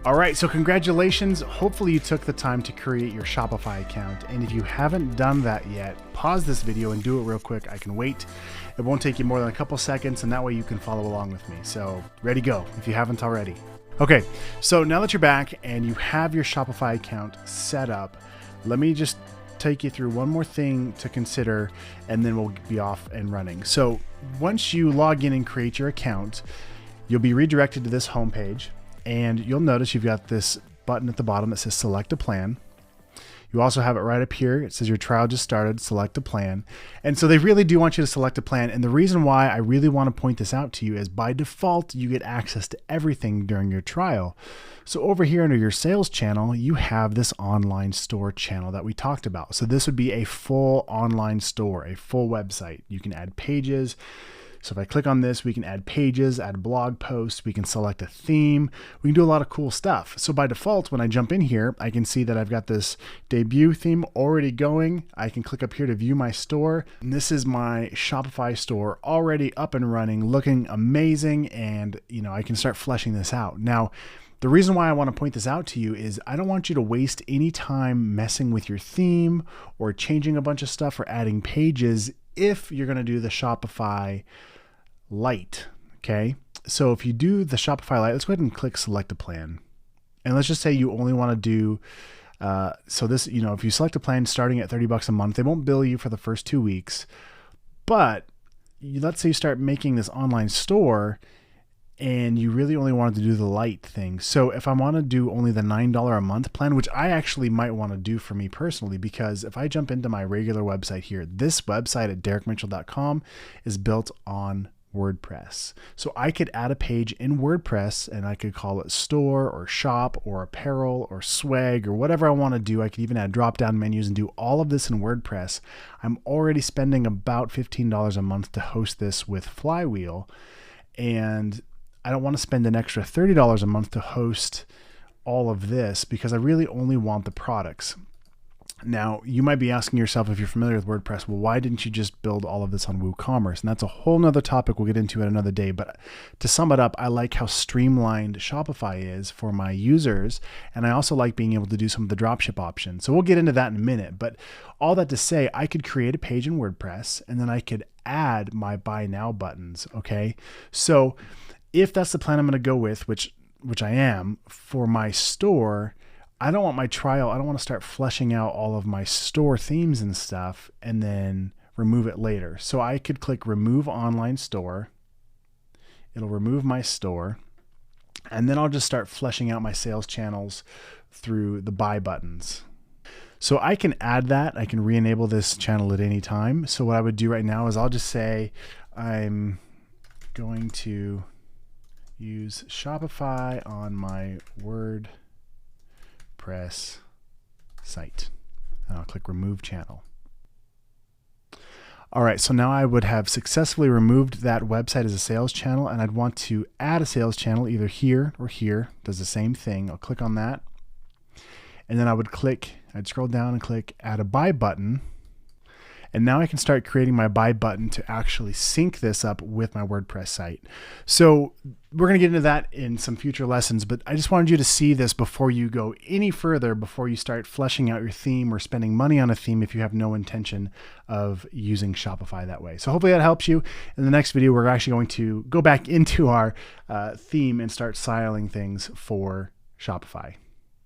All right, so congratulations. Hopefully you took the time to create your Shopify account. And if you haven't done that yet, pause this video and do it real quick. I can wait. It won't take you more than a couple seconds, and that way you can follow along with me. So ready, go, if you haven't already. Okay, so now that you're back and you have your Shopify account set up, let me just take you through one more thing to consider, and then we'll be off and running. So once you log in and create your account, you'll be redirected to this homepage. And you'll notice you've got this button at the bottom that says select a plan. You also have it right up here. It says your trial just started, select a plan. And so they really do want you to select a plan. And the reason why I really want to point this out to you is by default, you get access to everything during your trial. So over here under your sales channel, you have this online store channel that we talked about. So this would be a full online store, a full website. You can add pages. So if I click on this, we can add pages, add blog posts, we can select a theme, we can do a lot of cool stuff. So by default, when I jump in here, I can see that I've got this debut theme already going. I can click up here to view my store. And this is my Shopify store already up and running, looking amazing. And I can start fleshing this out. Now, the reason why I want to point this out to you is I don't want you to waste any time messing with your theme or changing a bunch of stuff or adding pages if you're going to do the Shopify Lite. Okay. So if you do the Shopify Lite, let's go ahead and click select a plan. And let's just say you only want to do, so this, if you select a plan starting at $30 a month, they won't bill you for the first 2 weeks, but let's say you start making this online store and you really only wanted to do the Lite thing. So if I want to do only the $9 a month plan, which I actually might want to do for me personally, because if I jump into my regular website here, this website at derekmitchell.com is built on WordPress. So I could add a page in WordPress and I could call it store or shop or apparel or swag or whatever I want to do. I could even add drop-down menus and do all of this in WordPress. I'm already spending about $15 a month to host this with Flywheel, and I don't want to spend an extra $30 a month to host all of this because I really only want the products. Now, you might be asking yourself, if you're familiar with WordPress, well, why didn't you just build all of this on WooCommerce? And that's a whole nother topic we'll get into at another day. But to sum it up, I like how streamlined Shopify is for my users. And I also like being able to do some of the dropship options. So we'll get into that in a minute. But all that to say, I could create a page in WordPress and then I could add my buy now buttons. Okay. So if that's the plan I'm going to go with, which I am for my store, I don't want my trial. I don't want to start fleshing out all of my store themes and stuff and then remove it later. So I could click remove online store. It'll remove my store. And then I'll just start fleshing out my sales channels through the buy buttons. So I can add that. I can re-enable this channel at any time. So what I would do right now is I'll just say I'm going to use Shopify on my WordPress site, and I'll click remove channel. All right, so now I would have successfully removed that website as a sales channel, and I'd want to add a sales channel either here or here. Does the same thing. I'll click on that, and then I'd scroll down and click add a buy button. And now I can start creating my buy button to actually sync this up with my WordPress site. So we're going to get into that in some future lessons, but I just wanted you to see this before you go any further, before you start fleshing out your theme or spending money on a theme if you have no intention of using Shopify that way. So hopefully that helps you. In the next video, we're actually going to go back into our theme and start styling things for Shopify.